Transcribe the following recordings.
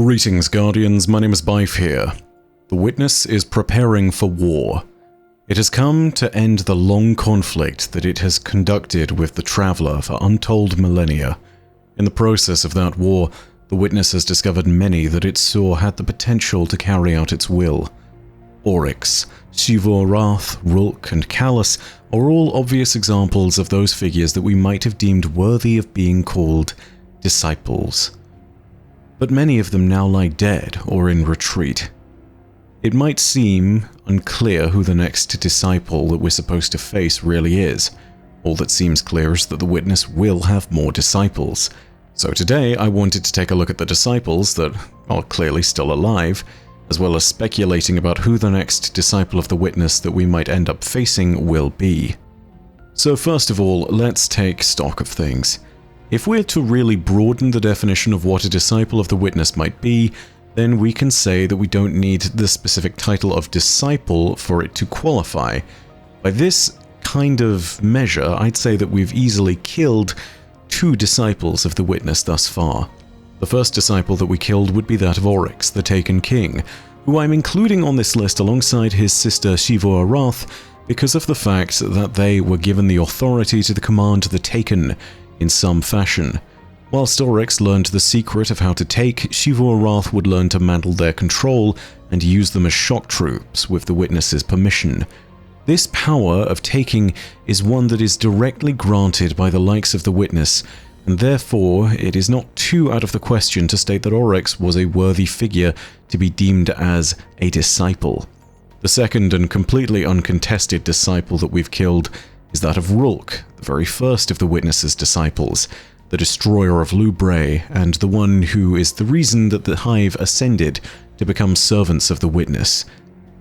Greetings, Guardians. My name is Bife here. The Witness is preparing for war. It has come to end the long conflict that it has conducted with the Traveler for untold millennia. In the process of that war, the Witness has discovered many that it saw had the potential to carry out its will. Oryx, Xivu-Arath, Rulk, and Calus are all obvious examples of those figures that we might have deemed worthy of being called disciples. But many of them now lie dead or in retreat. It might seem unclear who the next disciple that we're supposed to face really is. All that seems clear is that the Witness will have more disciples. So today I wanted to take a look at the disciples that are clearly still alive, as well as speculating about who the next disciple of the Witness that we might end up facing will be. So first of all, let's take stock of things. If we're to really broaden the definition of what a disciple of the Witness might be, then we can say that we don't need the specific title of disciple for it to qualify. By this kind of measure, I'd say that we've easily killed 2 disciples of the Witness thus far. The first disciple that we killed would be that of Oryx, the Taken King, who I'm including on this list alongside his sister Xivu-Arath because of the fact that they were given the authority to command the Taken in some fashion. Whilst Oryx learned the secret of how to take, Xivu-Arath would learn to mantle their control and use them as shock troops with the Witness's permission. This power of taking is one that is directly granted by the likes of the Witness, and therefore it is not too out of the question to state that Oryx was a worthy figure to be deemed as a disciple. The second and completely uncontested disciple that we've killed is that of Rulk, the very first of the Witness's disciples, the destroyer of Lubrae, and the one who is the reason that the Hive ascended to become servants of the Witness.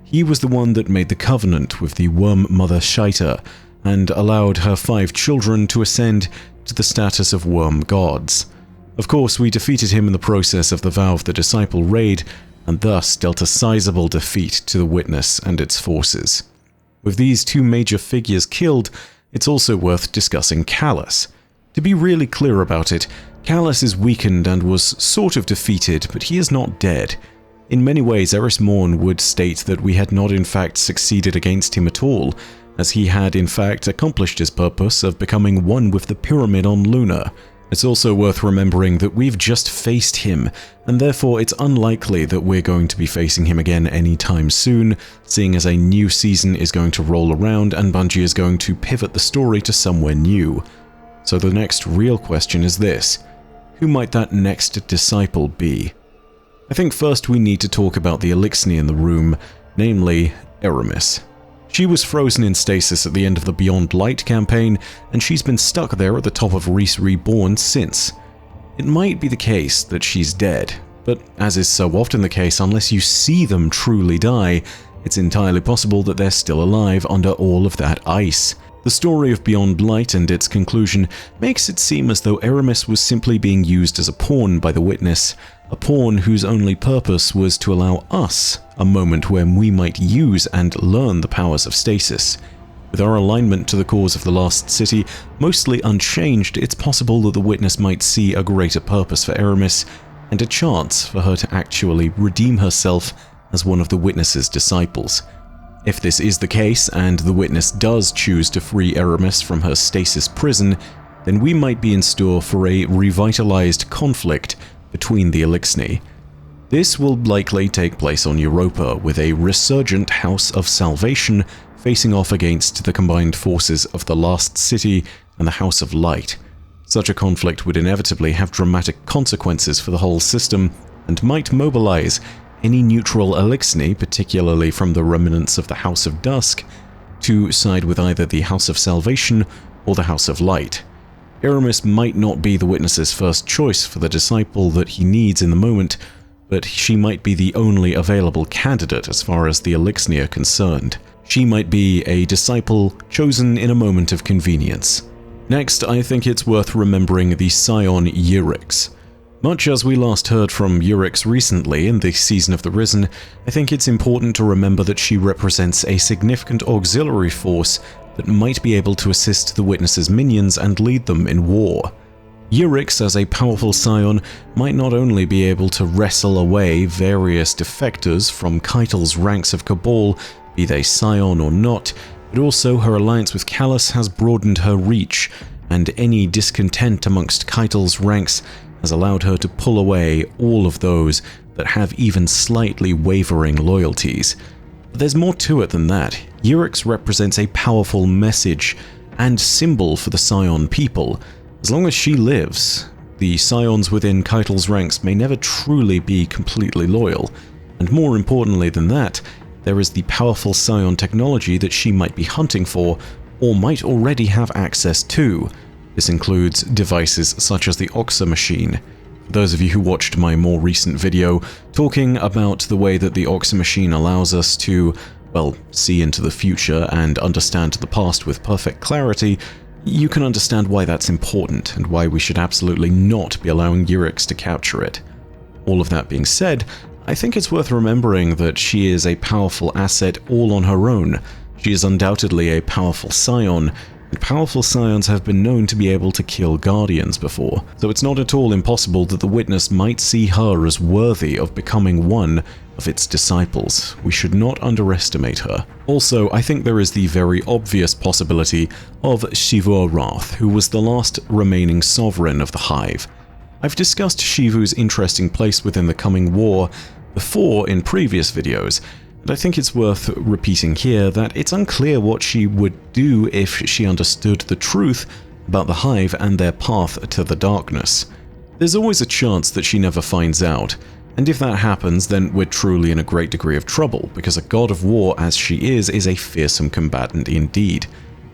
He was the one that made the covenant with the Worm Mother Shaita, and allowed her 5 children to ascend to the status of worm gods. Of course, we defeated him in the process of the Vow of the Disciple raid, and thus dealt a sizable defeat to the Witness and its forces. With these 2 major figures killed, it's also worth discussing Calus. To be really clear about it, Calus is weakened and was sort of defeated, but he is not dead. In many ways, Eris Morn would state that we had not in fact succeeded against him at all, as he had in fact accomplished his purpose of becoming one with the Pyramid on Luna. It's also worth remembering that we've just faced him, and therefore it's unlikely that we're going to be facing him again anytime soon, seeing as a new season is going to roll around and Bungie is going to pivot the story to somewhere new. So the next real question is this: who might that next disciple be? I think first we need to talk about the Eliksni in the room, namely Eramis. She was frozen in stasis at the end of the Beyond Light campaign, and she's been stuck there at the top of Reese Reborn since. It might be the case that she's dead, but as is so often the case, unless you see them truly die, it's entirely possible that they're still alive under all of that ice. The story of Beyond Light and its conclusion makes it seem as though Eramis was simply being used as a pawn by the Witness, a pawn whose only purpose was to allow us a moment when we might use and learn the powers of stasis. With our alignment to the cause of the Lost City mostly unchanged, it's possible that the Witness might see a greater purpose for Eramis, and a chance for her to actually redeem herself as one of the Witness's disciples. If this is the case, and the Witness does choose to free Eramis from her stasis prison, then we might be in store for a revitalized conflict between the Eliksni. This will likely take place on Europa, with a resurgent House of Salvation facing off against the combined forces of the Lost City and the House of Light. Such a conflict would inevitably have dramatic consequences for the whole system, and might mobilize any neutral Eliksni, particularly from the remnants of the House of Dusk, to side with either the House of Salvation or the House of Light. Eramis might not be the Witness's first choice for the disciple that he needs in the moment, but she might be the only available candidate as far as the Eliksni are concerned. She might be a disciple chosen in a moment of convenience. Next, I think it's worth remembering the Scion Euryx. Much as we last heard from Euryx recently in the Season of the Risen, I think it's important to remember that she represents a significant auxiliary force that might be able to assist the Witness's minions and lead them in war. Euryx, as a powerful scion, might not only be able to wrestle away various defectors from Keitel's ranks of Cabal, be they scion or not, but also her alliance with Calus has broadened her reach, and any discontent amongst Keitel's ranks has allowed her to pull away all of those that have even slightly wavering loyalties. But there's more to it than that. Euryx represents a powerful message and symbol for the Scion people. As long as she lives, the Scions within Keitel's ranks may never truly be completely loyal, and more importantly than that, there is the powerful Scion technology that she might be hunting for, or might already have access to. This includes devices such as the Oxa machine. For those of you who watched my more recent video talking about the way that the Oxa machine allows us to, well, see into the future and understand the past with perfect clarity, you can understand why that's important and why we should absolutely not be allowing Euryx to capture it. All of that being said, I think it's worth remembering that she is a powerful asset all on her own. She is undoubtedly a powerful scion, and powerful scions have been known to be able to kill guardians before, so it's not at all impossible that the Witness might see her as worthy of becoming one of its disciples. We should not underestimate her. Also, I think there is the very obvious possibility of Xivu Arath, who was the last remaining sovereign of the Hive. I've discussed Xivu's interesting place within the coming war before in previous videos, and I think it's worth repeating here that it's unclear what she would do if she understood the truth about the Hive and their path to the darkness. There's always a chance that she never finds out, and if that happens, then we're truly in a great degree of trouble, because a god of war as she is a fearsome combatant indeed.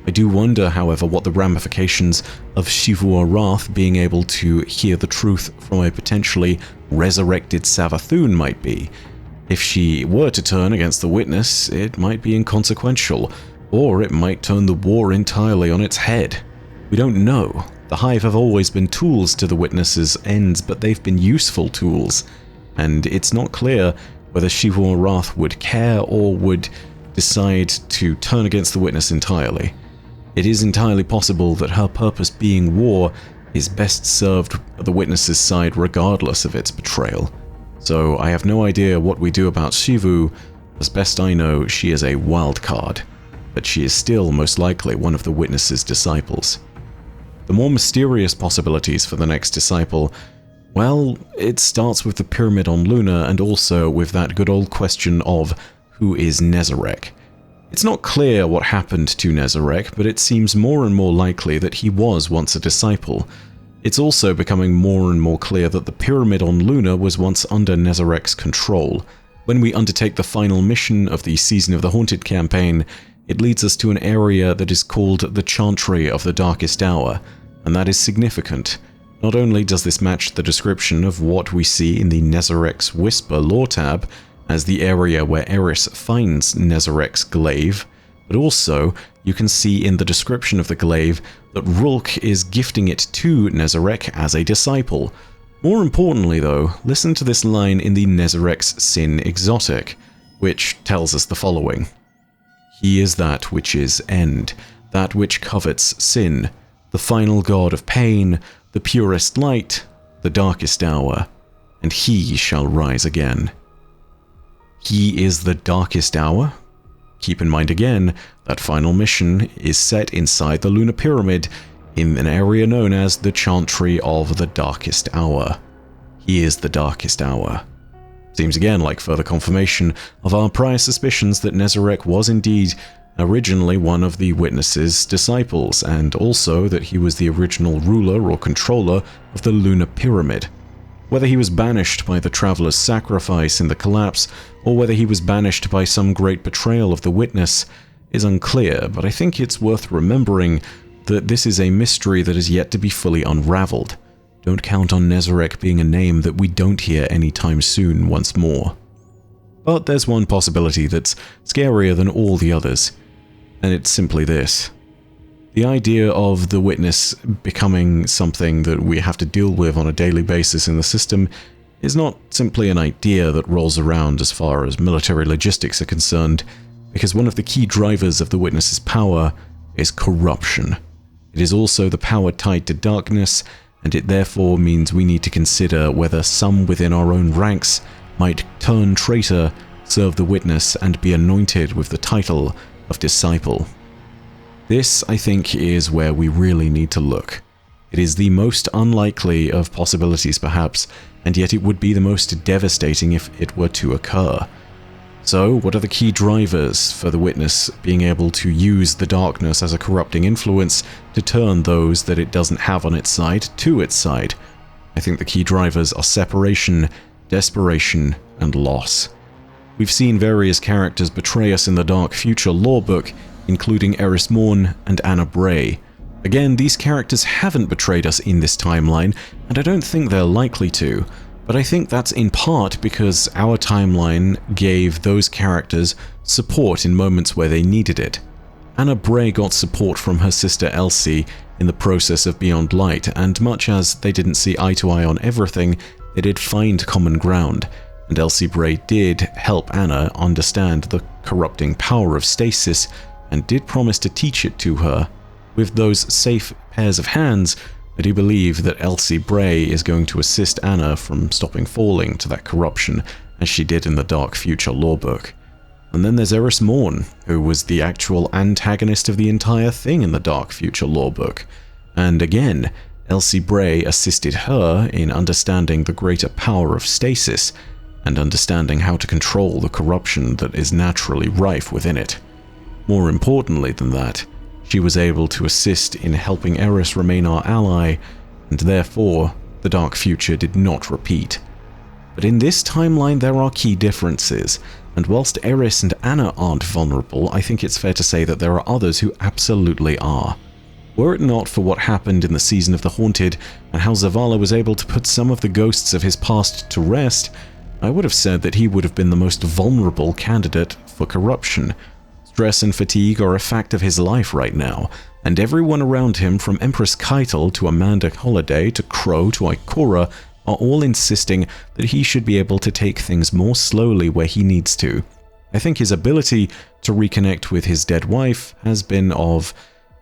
I do wonder, however, what the ramifications of Xivu Arath being able to hear the truth from a potentially resurrected Savathun might be. If she were to turn against the Witness, it might be inconsequential, or it might turn the war entirely on its head. We don't know. The Hive have always been tools to the Witness's ends, but they've been useful tools, and it's not clear whether Xivu Arath would care or would decide to turn against the Witness entirely. It is entirely possible that her purpose being war is best served at the Witness's side regardless of its betrayal. So I have no idea what we do about Xivu. As best I know, she is a wild card, but she is still most likely one of the Witness's disciples. The more mysterious possibilities for the next disciple, well, it starts with the Pyramid on Luna and also with that good old question of who is Nezarec. It's not clear what happened to Nezarec, but it seems more and more likely that he was once a disciple. It's also becoming more and more clear that the Pyramid on Luna was once under Nezarec's control. When we undertake the final mission of the Season of the Haunted campaign, it leads us to an area that is called the Chantry of the Darkest Hour, and that is significant. Not only does this match the description of what we see in the Nezarec's Whisper lore tab, as the area where Eris finds Nezarec's glaive, but also you can see in the description of the glaive that Rulk is gifting it to Nezarec as a disciple. More importantly though, listen to this line in the Nezarec's Sin Exotic, which tells us the following. He is that which is end, that which covets sin, the final god of pain, the purest light, the darkest hour, and he shall rise again. He is the darkest hour? Keep in mind again, that final mission is set inside the Lunar Pyramid in an area known as the Chantry of the Darkest Hour. He is the darkest hour. Seems again like further confirmation of our prior suspicions that Nezarec was indeed originally one of the Witness's disciples, and also that he was the original ruler or controller of the Lunar Pyramid. Whether he was banished by the Traveler's sacrifice in the collapse, or whether he was banished by some great betrayal of the Witness, is unclear, but I think it's worth remembering that this is a mystery that is yet to be fully unraveled. Don't count on Nezarec being a name that we don't hear anytime soon once more. But there's one possibility that's scarier than all the others, and it's simply this. The idea of the Witness becoming something that we have to deal with on a daily basis in the system is not simply an idea that rolls around as far as military logistics are concerned, because one of the key drivers of the Witness's power is corruption. It is also the power tied to darkness, and it therefore means we need to consider whether some within our own ranks might turn traitor, serve the witness, and be anointed with the title of disciple. This, I think, is where we really need to look. It is the most unlikely of possibilities, perhaps, and yet it would be the most devastating if it were to occur. So, what are the key drivers for the witness being able to use the darkness as a corrupting influence to turn those that it doesn't have on its side to its side? I think the key drivers are separation, desperation, and loss. We've seen various characters betray us in the Dark Future lore book, including Eris Morn and Anna Bray. Again, these characters haven't betrayed us in this timeline, and I don't think they're likely to, but I think that's in part because our timeline gave those characters support in moments where they needed it. Anna Bray got support from her sister Elsie in the process of Beyond Light, and much as they didn't see eye to eye on everything, they did find common ground, and Elsie Bray did help Anna understand the corrupting power of stasis and did promise to teach it to her. With those safe pairs of hands, I do believe that Elsie Bray is going to assist Anna from stopping falling to that corruption, as she did in the Dark Future lore book. And then there's Eris Morn, who was the actual antagonist of the entire thing in the Dark Future lore book. And again, Elsie Bray assisted her in understanding the greater power of stasis, and understanding how to control the corruption that is naturally rife within it. More importantly than that, she was able to assist in helping Eris remain our ally, and therefore, the Dark Future did not repeat. But in this timeline there are key differences, and whilst Eris and Anna aren't vulnerable, I think it's fair to say that there are others who absolutely are. Were it not for what happened in the Season of the Haunted, and how Zavala was able to put some of the ghosts of his past to rest, I would have said that he would have been the most vulnerable candidate for corruption. Stress and fatigue are a fact of his life right now, and everyone around him, from Empress Keitel to Amanda Holliday to Crow to Ikora, are all insisting that he should be able to take things more slowly where he needs to. I think his ability to reconnect with his dead wife has been of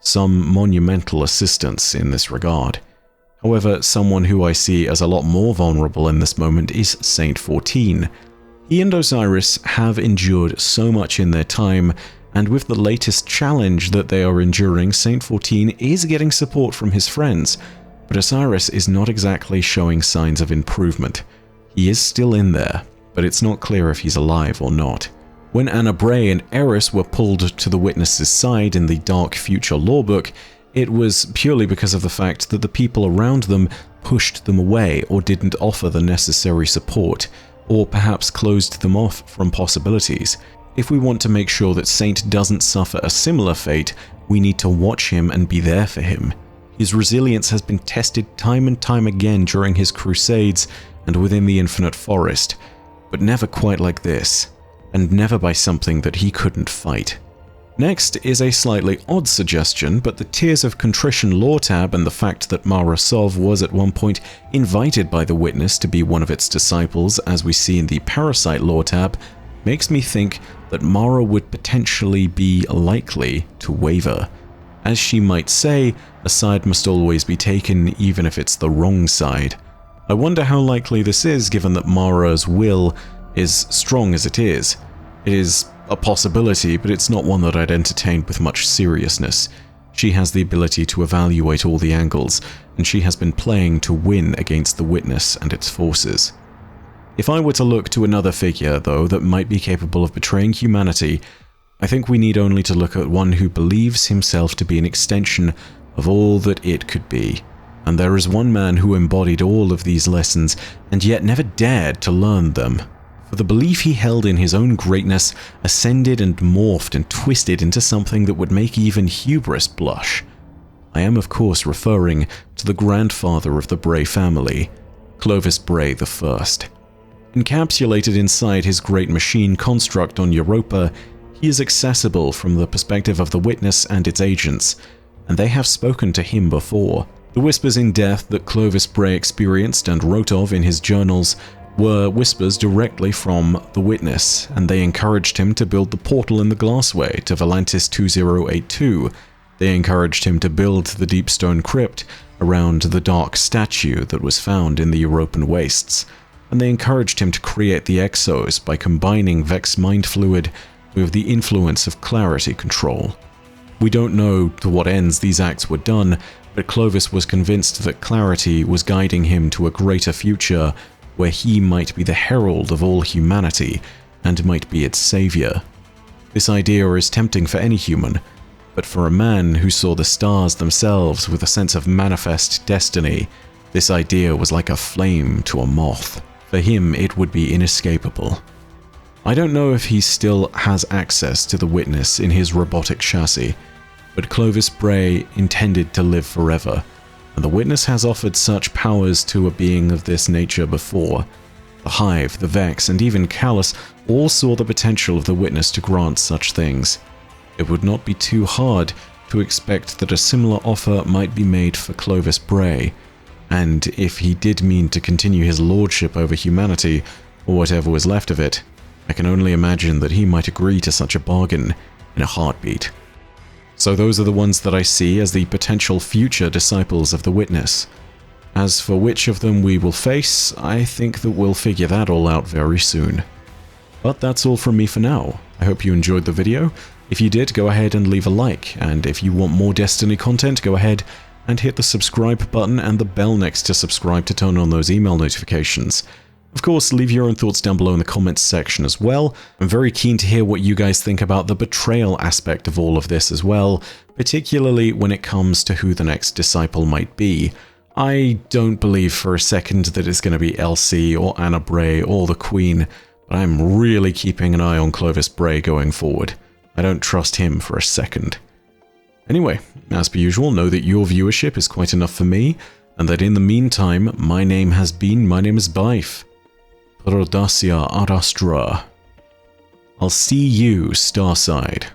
some monumental assistance in this regard. However, someone who I see as a lot more vulnerable in this moment is Saint 14. He and Osiris have endured so much in their time, and with the latest challenge that they are enduring, Saint 14 is getting support from his friends, but Osiris is not exactly showing signs of improvement. He is still in there, but it's not clear if he's alive or not. When Anna Bray and Eris were pulled to the witness's side in the Dark Future lore book, it was purely because of the fact that the people around them pushed them away or didn't offer the necessary support, or perhaps closed them off from possibilities. If we want to make sure that Saint doesn't suffer a similar fate, we need to watch him and be there for him. His resilience has been tested time and time again during his crusades and within the Infinite Forest, but never quite like this, and never by something that he couldn't fight. Next is a slightly odd suggestion, but the Tears of Contrition lore tab and the fact that Mara Sov was at one point invited by the Witness to be one of its disciples, as we see in the Parasite lore tab, makes me think that Mara would potentially be likely to waver. As she might say, a side must always be taken even if it's the wrong side. I wonder how likely this is given that Mara's will is strong as it is. It is a possibility, but it's not one that I'd entertain with much seriousness. She has the ability to evaluate all the angles, and she has been playing to win against the Witness and its forces. If I were to look to another figure, though, that might be capable of betraying humanity, I think we need only to look at one who believes himself to be an extension of all that it could be. And there is one man who embodied all of these lessons, and yet never dared to learn them. For the belief he held in his own greatness ascended and morphed and twisted into something that would make even hubris blush. I am of course referring to the grandfather of the Bray family, Clovis Bray I. Encapsulated inside his great machine construct on Europa, he is accessible from the perspective of the Witness and its agents, and they have spoken to him before. The whispers in death that Clovis Bray experienced and wrote of in his journals were whispers directly from the Witness, and they encouraged him to build the portal in the Glassway to Volantis 2082, They encouraged him to build the deep stone crypt around the dark statue that was found in the European wastes, and they encouraged him to create the Exos by combining Vex mind fluid with the influence of clarity control. We don't know to what ends these acts were done, but Clovis was convinced that clarity was guiding him to a greater future where he might be the herald of all humanity and might be its savior. This idea is tempting for any human, but for a man who saw the stars themselves with a sense of manifest destiny, this idea was like a flame to a moth. For him, it would be inescapable. I don't know if he still has access to the Witness in his robotic chassis, but Clovis Bray intended to live forever, and the Witness has offered such powers to a being of this nature before. The Hive, the Vex, and even Callus all saw the potential of the Witness to grant such things. It would not be too hard to expect that a similar offer might be made for Clovis Bray, and if he did mean to continue his lordship over humanity, or whatever was left of it, I can only imagine that he might agree to such a bargain in a heartbeat. So those are the ones that I see as the potential future disciples of the Witness. As for which of them we will face, I think that we'll figure that all out very soon. But that's all from me for now. I hope you enjoyed the video. If you did, go ahead and leave a like, and if you want more Destiny content, go ahead and hit the subscribe button and the bell next to subscribe to turn on those email notifications. Of course, leave your own thoughts down below in the comments section as well. I'm very keen to hear what you guys think about the betrayal aspect of all of this as well, particularly when it comes to who the next disciple might be. I don't believe for a second that it's going to be Elsie or Anna Bray or the Queen, but I'm really keeping an eye on Clovis Bray going forward. I don't trust him for a second. Anyway, as per usual, know that your viewership is quite enough for me, and that in the meantime, my name is Bife. Rodacia Arastra. I'll see you, Starside.